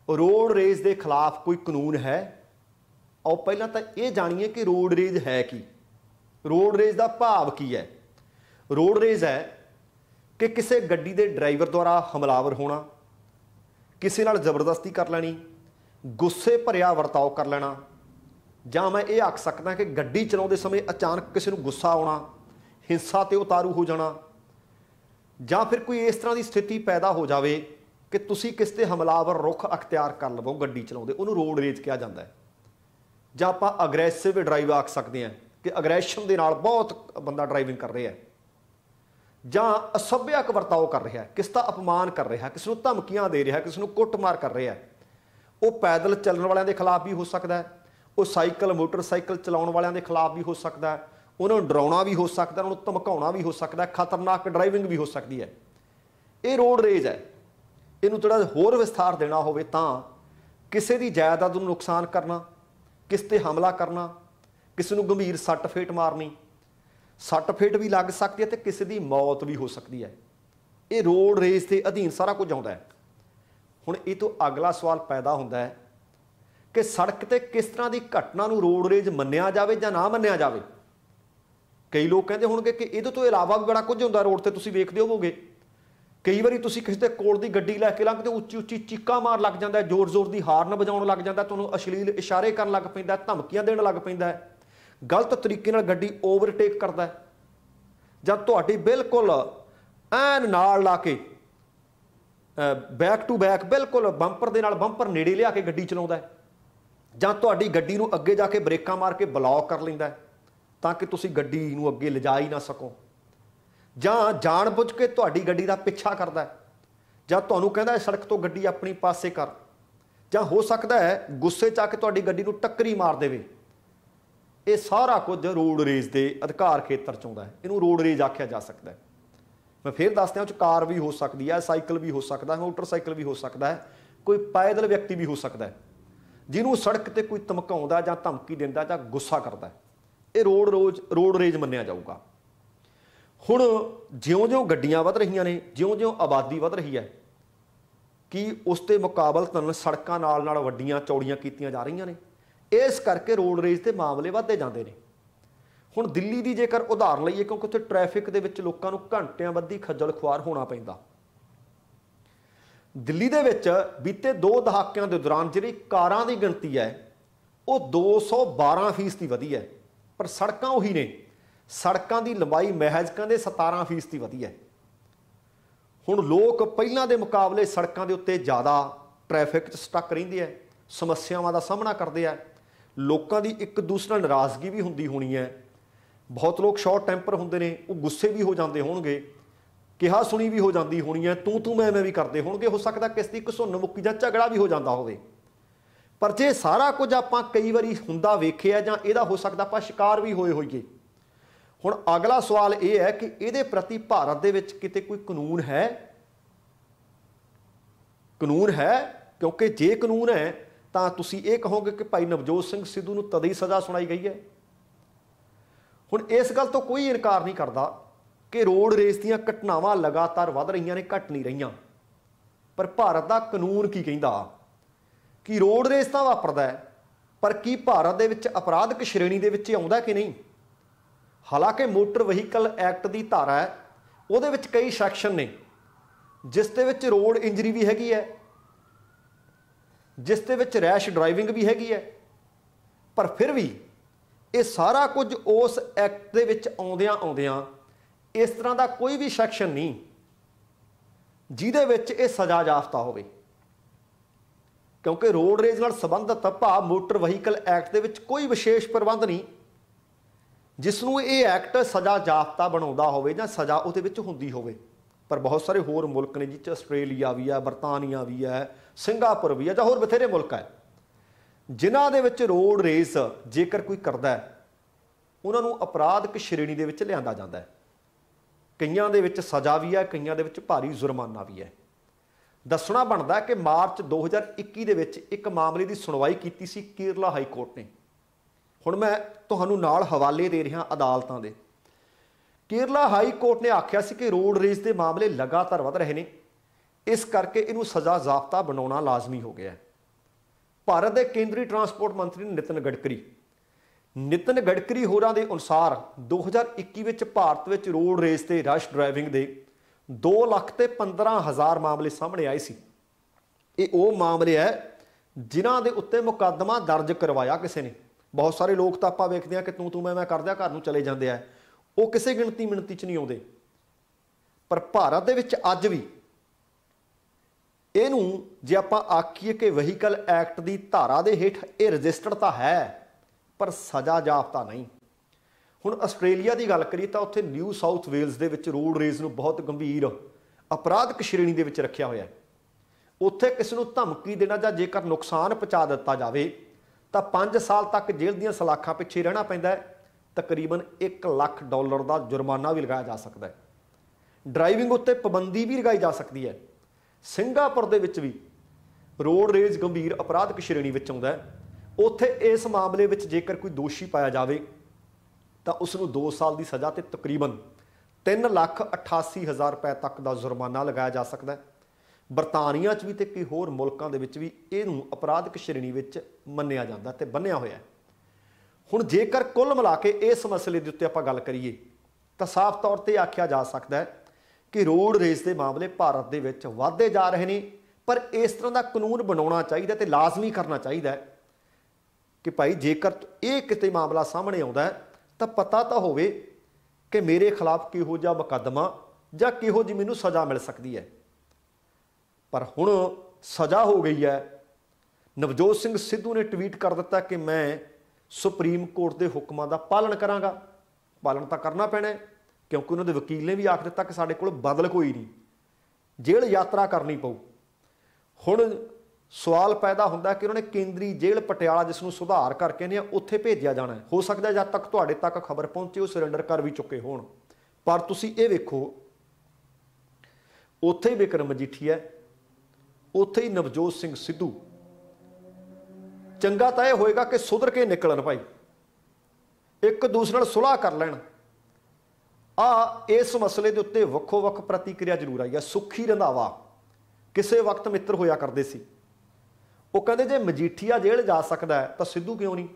रोड रेस के खिलाफ कोई कानून है? और पहला तो ये जानिए कि रोड रेज है की, रोड रेज का भाव की है। रोड रेज है कि किसी गड्डी के ड्राइवर द्वारा हमलावर होना, किसी नाल जबरदस्ती कर लेनी, गुस्से भरिया वरताव कर लेना, जां मैं ये आख सकदा कि गड्डी चलाउंदे समय अचानक किसी नूं गुस्सा आउणा, हिंसा ते उतारू हो जाना, जां फिर कोई इस तरह की स्थिति पैदा हो जाए कि तुसीं किस ते हमलावर रुख अख्तियार कर लवो गड्डी चलाउंदे, उहनूं रोड रेज कहा जाता है। जां आपां अग्रैसिव ड्राइव आख सकते हैं कि अग्रैशन के नाल बहुत बंदा ड्राइविंग कर रहा है, जां असभ्यक वरताव कर रहा है, किस का अपमान कर रहा है, किसी को धमकियां दे रहा है, किसी को कुटमार कर रहा है। वो पैदल चलने वालों के खिलाफ भी हो सकता है, वो साइकिल मोटरसाइकिल चलाने वालों के खिलाफ भी हो सकता है, उन्होंने डराउना भी हो सकता है, उन्होंने धमकाउणा भी हो सकता है, खतरनाक ड्राइविंग भी हो सकती है। ये रोड रेज है। इनू थोड़ा होर विस्तार देना होवे तां किसी की जायदाद नूं नुकसान करना, किस ते हमला करना, किसी को गंभीर सੱਟ फेट मारनी, सੱਟ फेट भी लग सकती है तो किसी की मौत भी हो सकती है। ये रोड रेस के अधीन सारा कुछ आता है। हुण ये तो अगला सवाल पैदा होता है कि सड़क ते किस तरह की घटना नूं रोड रेज मन्निया जाए या ना मन्निया जाए। कई लोग कहते होणगे कि ये तो इलावा भी बड़ा कुछ होंदा रोड ते, तुसीं वेखदे होवोगे कई बारी तुसीं किसी दे कोल दी गड्डी लैके लंघदे उच्ची उच्ची चीकां मार लग जांदा है, जोर जोर दी हाਰਨ वजाउण लग जांदा, तुहानूं अश्लील इशारे करन लग पैंदा, धमकियां देण लग पैंदा है, गलत तरीके नाल गड्डी ओवरटेक करदा है, जां तुहाडी बिल्कुल ऐन नाल ला के बैक टू बैक बिल्कुल बंपर दे नाल बंपर नेड़े लिया के गड्डी चलाउंदा है, जां तुहाडी गड्डी नूं अग्गे जाके ब्रेकां मार के ब्लॉक कर लैंदा है तां कि तुसीं गड्डी नूं अग्गे लिजा ही ना सको, जां जाणबुझ के तुहाडी गड्डी दा पिछा करदा है, जां तुहानूं कहंदा है सड़क तो गड्डी अपनी पासे कर, जां हो सकदा है गुस्से च आके तुहाडी गड्डी नूं टक्करी मार देवे। ये सारा कुछ रोड रेज के अधिकार खेतर च आउंदा है, इहनूं रोड रेज आख्या जा सकता है। मैं फिर दस दियां कार भी हो सकती है, साइकिल भी हो सकता है, मोटरसाइकिल भी हो सकता है, कोई पैदल व्यक्ति भी हो सकता है जिन्होंने सड़क पर कोई धमकाउंदा जां धमकी दिंदा जां गुस्सा करता है, ये रोड रेज मन्निया जाऊगा। ਹੁਣ ਜਿਉਂ-ਜਿਉਂ ਗੱਡੀਆਂ ਵੱਧ ਰਹੀਆਂ ਨੇ, ਜਿਉਂ-ਜਿਉਂ ਆਬਾਦੀ ਵੱਧ ਰਹੀ ਹੈ, ਕਿ ਉਸ ਤੇ ਮੁਕਾਬਲਤਨ ਸੜਕਾਂ ਨਾਲ ਵੱਡੀਆਂ ਚੌੜੀਆਂ ਕੀਤੀਆਂ ਜਾ ਰਹੀਆਂ ਨੇ। ਇਸ ਕਰਕੇ ਰੋਡ ਰੇਜ ਦੇ ਮਾਮਲੇ ਵੱਧਦੇ ਜਾਂਦੇ ਨੇ। ਹੁਣ ਦਿੱਲੀ ਦੀ ਜੇਕਰ ਉਦਾਹਰਨ ਲਈਏ, ਕਿਉਂਕਿ ਉੱਥੇ ਟ੍ਰੈਫਿਕ ਦੇ ਵਿੱਚ ਲੋਕਾਂ ਨੂੰ ਘੰਟਿਆਂ ਬੱਧੀ ਖੱਜਲ ਖੁਆਰ ਹੋਣਾ ਪੈਂਦਾ। ਦਿੱਲੀ ਦੇ ਵਿੱਚ ਬੀਤੇ 2 ਦਹਾਕਿਆਂ ਦੇ ਦੌਰਾਨ ਜਿਹੜੀ ਕਾਰਾਂ ਦੀ ਗਿਣਤੀ ਹੈ ਉਹ 212% ਵਧੀ ਹੈ, ਪਰ ਸੜਕਾਂ ਉਹੀ ਨੇ। ਸੜਕਾਂ ਦੀ ਲੰਬਾਈ ਮਹਿਜ਼ ਕਹਿੰਦੇ 17% ਵਧੀ ਹੈ। ਹੁਣ ਲੋਕ ਪਹਿਲਾਂ ਦੇ ਮੁਕਾਬਲੇ ਸੜਕਾਂ ਦੇ ਉੱਤੇ ਜ਼ਿਆਦਾ ਟ੍ਰੈਫਿਕ 'ਚ ਸਟਕ ਰਹਿੰਦੇ ਹੈ, ਸਮੱਸਿਆਵਾਂ ਦਾ ਸਾਹਮਣਾ ਕਰਦੇ ਆ। ਲੋਕਾਂ ਦੀ ਇੱਕ ਦੂਸਰੇ ਨਾਲ ਨਾਰਾਜ਼ਗੀ ਵੀ ਹੁੰਦੀ ਹੋਣੀ ਹੈ। ਬਹੁਤ ਲੋਕ ਸ਼ਾਰਟ ਟੈਂਪਰ ਹੁੰਦੇ ਨੇ, ਉਹ ਗੁੱਸੇ ਵੀ ਹੋ ਜਾਂਦੇ ਹੋਣਗੇ, ਕਿਹਾ ਸੁਣੀ ਵੀ ਹੋ ਜਾਂਦੀ ਹੋਣੀ ਹੈ, ਤੂੰ ਮੈਂ ਵੀ ਕਰਦੇ ਹੋਣਗੇ। ਹੋ ਸਕਦਾ ਕਿਸ ਦੀ ਘਸੁੰਨ ਮੁੱਕੀ ਜਾਂ ਝਗੜਾ ਵੀ ਹੋ ਜਾਂਦਾ ਹੋਵੇ। ਪਰ ਜੇ ਸਾਰਾ ਕੁਝ ਆਪਾਂ ਕਈ ਵਾਰੀ ਹੁੰਦਾ ਵੇਖਿਆ ਜਾਂ ਇਹਦਾ ਹੋ ਸਕਦਾ ਆਪਾਂ ਸ਼ਿਕਾਰ ਵੀ ਹੋਏ ਹੋਈਏ। ਹੁਣ ਅਗਲਾ ਸਵਾਲ ਇਹ ਹੈ ਕਿ ਇਹਦੇ ਪ੍ਰਤੀ ਭਾਰਤ ਦੇ ਵਿੱਚ ਕਿਤੇ ਕੋਈ ਕਾਨੂੰਨ ਹੈ? ਕਾਨੂੰਨ ਹੈ, ਕਿਉਂਕਿ ਜੇ ਕਾਨੂੰਨ ਹੈ ਤਾਂ ਤੁਸੀਂ ਇਹ ਕਹੋਗੇ ਕਿ ਭਾਈ ਨਵਜੋਤ ਸਿੰਘ ਸਿੱਧੂ ਨੂੰ ਤਦ ਹੀ ਸਜ਼ਾ ਸੁਣਾਈ ਗਈ ਹੈ। ਹੁਣ ਇਸ ਗੱਲ ਤੋਂ ਕੋਈ ਇਨਕਾਰ ਨਹੀਂ ਕਰਦਾ ਕਿ ਰੋਡ ਰੇਸ ਦੀਆਂ ਘਟਨਾਵਾਂ ਲਗਾਤਾਰ ਵੱਧ ਰਹੀਆਂ ਨੇ, ਘਟ ਨਹੀਂ ਰਹੀਆਂ। ਪਰ ਭਾਰਤ ਦਾ ਕਾਨੂੰਨ ਕੀ ਕਹਿੰਦਾ ਕਿ ਰੋਡ ਰੇਸ ਤਾਂ ਵਾਪਰਦਾ ਹੈ, ਪਰ ਕੀ ਭਾਰਤ ਦੇ ਵਿੱਚ ਅਪਰਾਧਕ ਸ਼੍ਰੇਣੀ ਦੇ ਵਿੱਚ ਆਉਂਦਾ ਕਿ ਨਹੀਂ? ਹਾਲਾਂਕਿ ਮੋਟਰ ਵਹੀਕਲ ਐਕਟ ਦੀ ਧਾਰਾ ਹੈ, ਉਹਦੇ ਵਿੱਚ ਕਈ ਸੈਕਸ਼ਨ ਨੇ ਜਿਸ ਦੇ ਵਿੱਚ ਰੋਡ ਇੰਜਰੀ ਵੀ ਹੈਗੀ ਹੈ, ਜਿਸ ਦੇ ਵਿੱਚ ਰੈਸ਼ ਡਰਾਈਵਿੰਗ ਵੀ ਹੈਗੀ ਹੈ। ਪਰ ਫਿਰ ਵੀ ਇਹ ਸਾਰਾ ਕੁਝ ਉਸ ਐਕਟ ਦੇ ਵਿੱਚ ਆਉਂਦਿਆਂ ਇਸ ਤਰ੍ਹਾਂ ਦਾ ਕੋਈ ਵੀ ਸੈਕਸ਼ਨ ਨਹੀਂ ਜਿਹਦੇ ਵਿੱਚ ਇਹ ਸਜ਼ਾ ਯਾਫਤਾ ਹੋਵੇ। ਕਿਉਂਕਿ ਰੋਡ ਰੇਜ ਨਾਲ ਸੰਬੰਧਿਤ ਭਾਵ ਮੋਟਰ ਵਹੀਕਲ ਐਕਟ ਦੇ ਵਿੱਚ ਕੋਈ ਵਿਸ਼ੇਸ਼ ਪ੍ਰਬੰਧ ਨਹੀਂ ਜਿਸ ਨੂੰ ਇਹ ਐਕਟ ਸਜ਼ਾ ਯਾਫਤਾ ਬਣਾਉਂਦਾ ਹੋਵੇ ਜਾਂ ਸਜ਼ਾ ਉਹਦੇ ਵਿੱਚ ਹੁੰਦੀ ਹੋਵੇ। ਪਰ ਬਹੁਤ ਸਾਰੇ ਹੋਰ ਮੁਲਕ ਨੇ, ਜਿਹ 'ਚ ਆਸਟ੍ਰੇਲੀਆ ਵੀ ਹੈ, ਬਰਤਾਨੀਆ ਵੀ ਹੈ, ਸਿੰਗਾਪੁਰ ਵੀ ਹੈ, ਜਾਂ ਹੋਰ ਬਥੇਰੇ ਮੁਲਕ ਹੈ ਜਿਨ੍ਹਾਂ ਦੇ ਵਿੱਚ ਰੋਡ ਰੇਸ ਜੇਕਰ ਕੋਈ ਕਰਦਾ ਹੈ ਉਹਨਾਂ ਨੂੰ ਅਪਰਾਧਕ ਸ਼੍ਰੇਣੀ ਦੇ ਵਿੱਚ ਲਿਆਂਦਾ ਜਾਂਦਾ ਹੈ। ਕਈਆਂ ਦੇ ਵਿੱਚ ਸਜ਼ਾ ਵੀ ਹੈ, ਕਈਆਂ ਦੇ ਵਿੱਚ ਭਾਰੀ ਜੁਰਮਾਨਾ ਵੀ ਹੈ। ਦੱਸਣਾ ਬਣਦਾ ਕਿ ਮਾਰਚ 2021 ਦੇ ਵਿੱਚ ਇੱਕ ਮਾਮਲੇ ਦੀ ਸੁਣਵਾਈ ਕੀਤੀ ਸੀ ਕੇਰਲਾ ਹਾਈ ਕੋਰਟ ਨੇ। ਹੁਣ ਮੈਂ ਤੁਹਾਨੂੰ ਨਾਲ ਹਵਾਲੇ ਦੇ ਰਿਹਾ ਅਦਾਲਤਾਂ ਦੇ। ਕੇਰਲਾ ਹਾਈ ਕੋਰਟ ਨੇ ਆਖਿਆ ਸੀ ਕਿ ਰੋਡ ਰੇਸ ਦੇ ਮਾਮਲੇ ਲਗਾਤਾਰ ਵੱਧ ਰਹੇ ਨੇ, ਇਸ ਕਰਕੇ ਇਹਨੂੰ ਸਜ਼ਾ ਜ਼ਾਬਤਾ ਬਣਾਉਣਾ ਲਾਜ਼ਮੀ ਹੋ ਗਿਆ ਹੈ। ਭਾਰਤ ਦੇ ਕੇਂਦਰੀ ਟਰਾਂਸਪੋਰਟ ਮੰਤਰੀ ਨਿਤਿਨ ਗਡਕਰੀ ਹੋਰਾਂ ਦੇ ਅਨੁਸਾਰ 2021 ਵਿੱਚ ਭਾਰਤ ਵਿੱਚ ਰੋਡ ਰੇਸ ਤੇ ਰਸ਼ ਡਰਾਈਵਿੰਗ ਦੇ 2,15,000 ਮਾਮਲੇ ਸਾਹਮਣੇ ਆਏ ਸੀ। ਇਹ ਉਹ ਮਾਮਲੇ ਹੈ ਜਿਨ੍ਹਾਂ ਦੇ ਉੱਤੇ ਮੁਕੱਦਮਾ ਦਰਜ ਕਰਵਾਇਆ ਕਿਸੇ ਨੇ। ਬਹੁਤ ਸਾਰੇ ਲੋਕ ਤਾਂ ਆਪਾਂ ਵੇਖਦੇ ਹਾਂ ਕਿ ਤੂੰ ਮੈਂ ਕਰਦਿਆਂ ਘਰ ਨੂੰ ਚਲੇ ਜਾਂਦੇ ਆ, ਉਹ ਕਿਸੇ ਮਿਣਤੀ 'ਚ ਨਹੀਂ ਆਉਂਦੇ। ਪਰ ਭਾਰਤ ਦੇ ਵਿੱਚ ਅੱਜ ਵੀ ਇਹਨੂੰ ਜੇ ਆਪਾਂ ਆਖੀਏ ਕਿ ਵਹੀਕਲ ਐਕਟ ਦੀ ਧਾਰਾ ਦੇ ਹੇਠ ਇਹ ਰਜਿਸਟਰਡ ਤਾਂ ਹੈ, ਪਰ ਸਜ਼ਾ ਯਾਫਤਾ ਨਹੀਂ। ਹੁਣ ਆਸਟ੍ਰੇਲੀਆ ਦੀ ਗੱਲ ਕਰੀਏ ਤਾਂ ਉੱਥੇ ਨਿਊ ਸਾਊਥ ਵੇਲਜ਼ ਦੇ ਵਿੱਚ ਰੋਡ ਰੇਸ ਨੂੰ ਬਹੁਤ ਗੰਭੀਰ ਅਪਰਾਧਕ ਸ਼੍ਰੇਣੀ ਦੇ ਵਿੱਚ ਰੱਖਿਆ ਹੋਇਆ ਹੈ। ਉੱਥੇ ਕਿਸੇ ਨੂੰ ਧਮਕੀ ਦੇਣਾ ਜਾਂ ਜੇਕਰ ਨੁਕਸਾਨ ਪਹੁੰਚਾ ਦਿੱਤਾ ਜਾਵੇ ਤਾਂ 5 ਸਾਲ ਤੱਕ ਜੇਲ੍ਹ ਦੀਆਂ ਸਲਾਖਾਂ ਪਿੱਛੇ ਰਹਿਣਾ ਪੈਂਦਾ ਹੈ। ਤਕਰੀਬਨ $1 ਲੱਖ ਦਾ ਜੁਰਮਾਨਾ ਵੀ ਲਗਾਇਆ ਜਾ ਸਕਦਾ ਹੈ। ਡਰਾਈਵਿੰਗ ਉੱਤੇ ਪਾਬੰਦੀ ਵੀ ਲਗਾਈ ਜਾ ਸਕਦੀ ਹੈ। ਸਿੰਗਾਪੁਰ ਦੇ ਵਿੱਚ ਵੀ ਰੋਡ ਰੇਜ ਗੰਭੀਰ ਅਪਰਾਧਕ ਸ਼੍ਰੇਣੀ ਵਿੱਚ ਆਉਂਦਾ ਹੈ। ਉੱਥੇ ਇਸ ਮਾਮਲੇ ਵਿੱਚ ਜੇਕਰ ਕੋਈ ਦੋਸ਼ੀ ਪਾਇਆ ਜਾਵੇ ਤਾਂ ਉਸ ਨੂੰ 2 ਸਾਲ ਦੀ ਸਜ਼ਾ ਤੇ ਤਕਰੀਬਨ $3,88,000 ਤੱਕ ਦਾ ਜੁਰਮਾਨਾ ਲਗਾਇਆ ਜਾ ਸਕਦਾ ਹੈ। ਬਰਤਾਨੀਆ 'ਚ ਵੀ ਤੇ ਕਈ ਹੋਰ ਮੁਲਕਾਂ ਦੇ ਵਿੱਚ ਵੀ ਇਹਨੂੰ ਅਪਰਾਧਕ ਸ਼੍ਰੇਣੀ ਵਿੱਚ ਮੰਨਿਆ ਜਾਂਦਾ ਤੇ ਬੰਨਿਆ ਹੋਇਆ ਹੈ। ਹੁਣ ਜੇਕਰ ਕੁੱਲ ਮਿਲਾ ਕੇ ਇਸ ਮਸਲੇ ਦੇ ਉੱਤੇ ਆਪਾਂ ਗੱਲ ਕਰੀਏ ਤਾਂ ਸਾਫ਼ ਤੌਰ ਤੇ ਆਖਿਆ ਜਾ ਸਕਦਾ ਹੈ ਕਿ ਰੋਡ ਰੇਸ ਦੇ ਮਾਮਲੇ ਭਾਰਤ ਦੇ ਵਿੱਚ ਵੱਧਦੇ ਜਾ ਰਹੇ ਨੇ। ਪਰ ਇਸ ਤਰ੍ਹਾਂ ਦਾ ਕਾਨੂੰਨ ਬਣਾਉਣਾ ਚਾਹੀਦਾ ਤੇ ਲਾਜ਼ਮੀ ਕਰਨਾ ਚਾਹੀਦਾ ਹੈ ਕਿ ਭਾਈ ਜੇਕਰ ਇਹ ਕਿਤੇ ਮਾਮਲਾ ਸਾਹਮਣੇ ਆਉਂਦਾ ਹੈ ਤਾਂ ਪਤਾ ਤਾਂ ਹੋਵੇ ਕਿ ਮੇਰੇ ਖਿਲਾਫ ਕਿਹੋ ਜਿਹਾ ਮੁਕੱਦਮਾ ਜਾਂ ਕਿਹੋ ਜਿਹੀ ਮੈਨੂੰ ਸਜ਼ਾ ਮਿਲ ਸਕਦੀ ਹੈ। ਪਰ ਹੁਣ ਸਜ਼ਾ ਹੋ ਗਈ ਹੈ। ਨਵਜੋਤ ਸਿੰਘ ਸਿੱਧੂ ਨੇ ਟਵੀਟ ਕਰ ਦਿੱਤਾ ਕਿ ਮੈਂ ਸੁਪਰੀਮ ਕੋਰਟ ਦੇ ਹੁਕਮਾਂ ਦਾ ਪਾਲਣ ਕਰਾਂਗਾ। ਪਾਲਣ ਤਾਂ ਕਰਨਾ ਪੈਣਾ, ਕਿਉਂਕਿ ਉਹਨਾਂ ਦੇ ਵਕੀਲ ਨੇ ਵੀ ਆਖ ਦਿੱਤਾ ਕਿ ਸਾਡੇ ਕੋਲ ਬਦਲ ਕੋਈ ਨਹੀਂ, ਜੇਲ੍ਹ ਯਾਤਰਾ ਕਰਨੀ ਪਊ। ਹੁਣ ਸਵਾਲ ਪੈਦਾ ਹੁੰਦਾ ਕਿ ਉਹਨਾਂ ਨੇ ਕੇਂਦਰੀ ਜੇਲ੍ਹ ਪਟਿਆਲਾ, ਜਿਸ ਨੂੰ ਸੁਧਾਰ ਕਰਕੇ ਨੇ ਉੱਥੇ ਭੇਜਿਆ ਜਾਣਾ ਹੈ। ਹੋ ਸਕਦਾ ਜਦ ਤੱਕ ਤੁਹਾਡੇ ਤੱਕ ਖਬਰ ਪਹੁੰਚੇ ਉਹ ਸਰੈਂਡਰ ਕਰ ਵੀ ਚੁੱਕੇ ਹੋਣ। ਪਰ ਤੁਸੀਂ ਇਹ ਵੇਖੋ, ਉੱਥੇ ਹੀ ਬਿਕਰਮ ਮਜੀਠੀਆ, ਉੱਥੇ ਹੀ ਨਵਜੋਤ ਸਿੰਘ ਸਿੱਧੂ। ਚੰਗਾ ਤਾਂ ਇਹ ਹੋਏਗਾ ਕਿ ਸੁਧਰ ਕੇ ਨਿਕਲਣ ਭਾਈ, ਇੱਕ ਦੂਸਰੇ ਨਾਲ ਸੁਲ੍ਹਾ ਕਰ ਲੈਣ, इस मसले के उत्ते वक्खो वक् प्रतिक्रिया जरूर आई है। सुखी रंधावा किसी वक्त मित्र होया करते सी, वो कहते जे मजीठीआ जेल जा सकता है तो सिद्धू क्यों नहीं।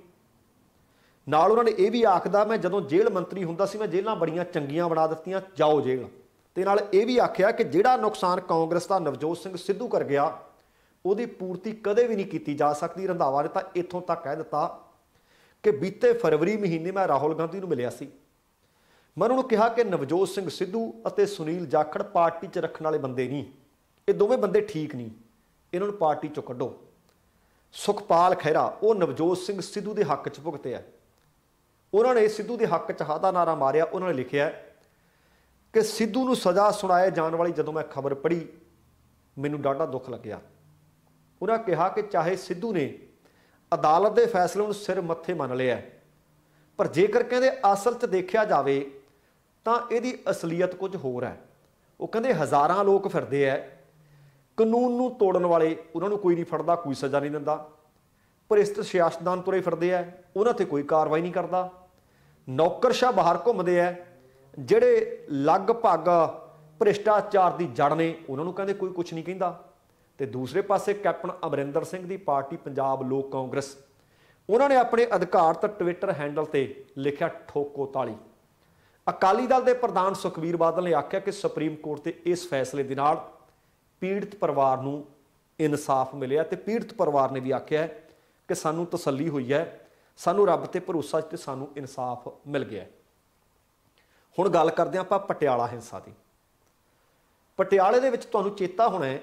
नाल उन्होंने ये भी आखदा मैं जदों जेल मंत्री हुंदा सी मैं जेलां बड़ियां चंगियां बना दित्तियां, जाओ जेल। ते नाल ये भी आख्या कि जिहड़ा नुकसान कांग्रेस का नवजोत सिंह सिद्धू कर गया उसकी पूर्ति कदे भी नहीं की जा सकती। रंधावा ने तो इत्थों तक कह दिता कि बीते फरवरी महीने मैं राहुल गांधी नूं मिलिया सी, मैं उन्होंने कहा कि नवजोत सिंह सिद्धू और सुनील जाखड़ पार्टी च रखने वाले बंदे नहीं, ये दोवें बंदे ठीक नहीं, इन्हों पार्टी चों कड्डो। सुखपाल खैरा वो नवजोत सिंह सिद्धू के हक च भुगते है, उन्होंने सिद्धू के हक च हा दा नारा मारिया। उन्होंने लिखिया कि सिद्धू नूं सज़ा सुनाए जाने वाली जदों मैं खबर पढ़ी मैनूं डाढा दुख लग्या। उन्होंने कहा कि चाहे सिद्धू ने अदालत के फैसले नूं सिर मत्थे मन लिया, पर जेकर कहते असल च देखा जाए तो यदी असलीयत कुछ होर है। वो कहते हज़ारां लोग फिरदे है कानून नूं तोड़न वाले, उन्होंने कोई नहीं फड़दा, कोई सज़ा नहीं दिंदा। भ्रिष्ट सियासतदान तुरे फिरदे है, उन्हां ते कोई कार्रवाई नहीं करता। नौकरशाह बाहर घूमते है जिहड़े लगभग भ्रिष्टाचार की जड़ ने, उन्होंने कहते कोई कुछ नहीं कहता। तो दूसरे पासे कैप्टन अमरिंदर सिंह की पार्टी पंजाब लोक कांग्रेस, उन्होंने अपने अधिकारत ट्विटर हैंडल से लिखा ठोको ताली। अकाली दल के प्रधान सुखबीर बादल ने आख्या कि सुप्रीम कोर्ट के इस फैसले के नाल पीड़ित परिवार नूं इंसाफ मिलिया, तो पीड़ित परिवार ने भी आख्या है कि सानू तसल्ली हुई है, सानू रब ते भरोसा ते सानू इंसाफ मिल गया। हुण गल करदे आपां पटियाला हिंसा की। पटियाले दे विच तुहानू चेता होना है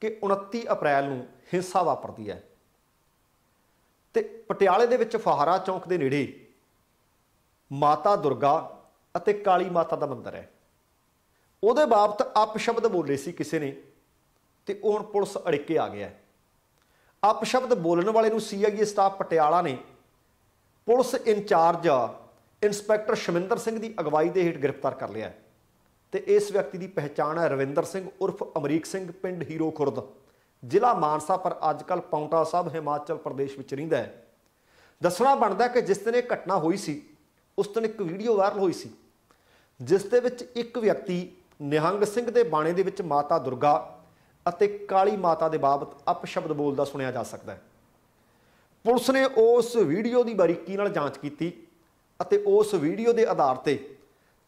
कि 29 अप्रैल नूं हिंसा वापरदी है, ते पटियाले दे विच फहारा चौक के नेड़े माता दुर्गा अते काली माता का मंदिर है। उहदे बाबत अपशब्द बोले सी किसी ने, तो हुण पुलिस अड़िके आ गया। अपशब्द बोलने वाले नूं CIA स्टाफ पटियाला ने police incharge inspector Shaminder Singh की अगवाई के हेठ गिरफ्तार कर लिया। तो इस व्यक्ति की पहचान है रविंदर सिंह उर्फ अमरीक सिंह, पिंड हीरो खुर्द, जिला मानसा, पर अजकल पाउंटा साहब हिमाचल प्रदेश में रहिंदा है। दसना बनता कि जिस दिन ये घटना हुई सी उस दिन एक वीडियो वायरल हुई सी जिस दे विच एक व्यक्ति निहंग सिंह के बाणे दे विच माता दुर्गा अते काली माता के बाबत अपशब्द बोलता सुनिया जा सकता है। पुलिस ने उस वीडियो की बारीकी नाल जांच की अते उस वीडियो के आधार पर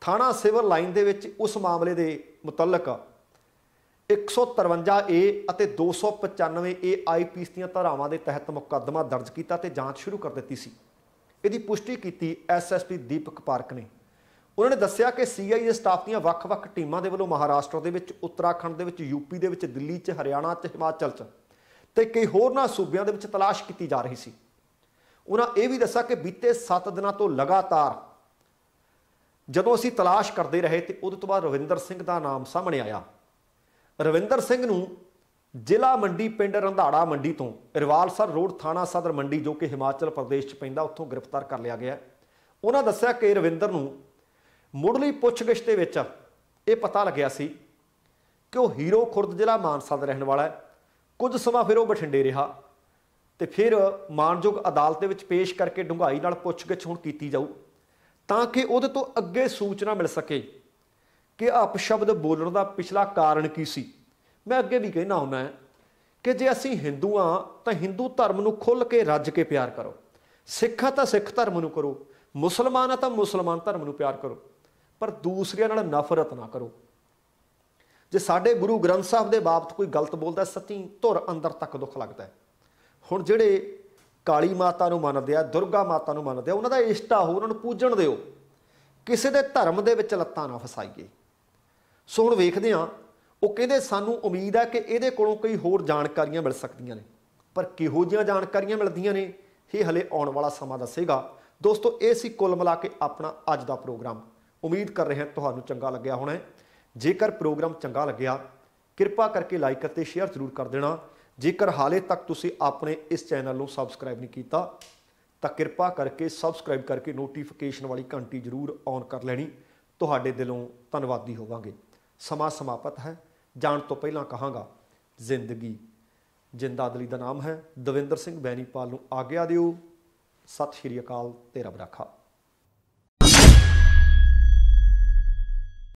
थाना सिविल लाइन दे विच उस मामले के मुतलक 153A अते 295A IPC ਦੀਆਂ ਧਾਰਾਵਾਂ ਦੇ तहत मुकदमा दर्ज किया ते जांच शुरू कर दी सी। इसकी पुष्टि की SSP दीपक पारक ने। उन्होंने दस्सिया कि CIA स्टाफ ਦੀਆਂ ਵੱਖ-ਵੱਖ ਟੀਮਾਂ ਦੇ ਵੱਲੋਂ महाराष्ट्र ਦੇ ਵਿੱਚ, उत्तराखंड ਦੇ ਵਿੱਚ, यूपी ਦੇ ਵਿੱਚ, दिल्ली 'ਚ, हरियाणा 'ਚ, हिमाचल 'ਚ ਤੇ कई होरਨਾਂ सूबिਆਂ ਦੇ ਵਿੱਚ तलाश की जा रही सी। उन्होंने ये भी दसा कि बीते 7 दिनों तो लगातार जदों असीं तलाश करते रहे तो उस तो बाद रविंदर सिंह का नाम सामने आया। रविंदर सिंह नूं जिला मंडी पिंड रंधाड़ा मंडी तो रिवालसर रोड थाना सदर मंडी जो कि हिमाचल प्रदेश पैंदा उत्थों गिरफ्तार कर लिया गया। उन्होंने दस्सिया कि रविंदर नूं मुढ़ली पुछगिछ दे विच ये पता लग्या सी कि वह हीरो खुर्द जिला मानसा का रहने वाला है। कुछ समा फिर वह बठिंडे रहा तो फिर मानयोग अदालत विच पेश करके ढुंगाई नाल पुछगिछ हुण कीती जाऊ ताकि उहदे तो अगे सूचना मिल सके कि अपशब्द बोलण का पिछला कारण की सी। मैं अगे भी कहना हुंदा कि जे असीं हिंदू हाँ तो हिंदू धर्म नूं खुल के रज के प्यार करो, सिख हाँ तो सिख धर्म नूं करो, मुसलमान हाँ तो मुसलमान धर्म नूं प्यार करो, पर दूसरियां नाल नफरत ना करो। जे साडे गुरु ग्रंथ साहब के बाबत कोई गलत बोलता सच्ची धुर अंदर तक दुख लगता है। हुण जिहड़े काली माता नूं मनदे आ, दुर्गा माता नूं मनदे आ, उन्हां दा इष्टा हो, उन्हां नूं पूजण दिओ, किसी दे धर्म दे विच लत्तां ना फसाईए। सो हुण वेखदे आ, वो कहंदे सानूं उम्मीद है कि इहदे कोलों कई होर जानकारियां मिल सकदियां ने, पर किहो जिहियां जानकारियां मिलदियां ने ये हले आउण वाला समां दसेगा। दोस्तों ये सी कुल मिला के अपना अज दा प्रोग्राम। उम्मीद कर रहे हैं तुहानूं चंगा लग्या होना है। जेकर प्रोग्राम चंगा लग्या कृपा करके लाइक और शेयर जरूर कर देना। जेकर हाले तक तुसी अपने इस चैनल को सबसक्राइब नहीं किया तो कृपा करके सबसक्राइब करके नोटिफिकेशन वाली घंटी जरूर ऑन कर लेनी। तुहाडे दिलों धन्नवादी होवांगे। समा समाप्त है, जाण तो पहला कहांगा जिंदगी जिंदादली का नाम है। दविंदर सिंह बैनीपाल नूं आग्या दिओ। सत श्री अकाल ते रब राखा।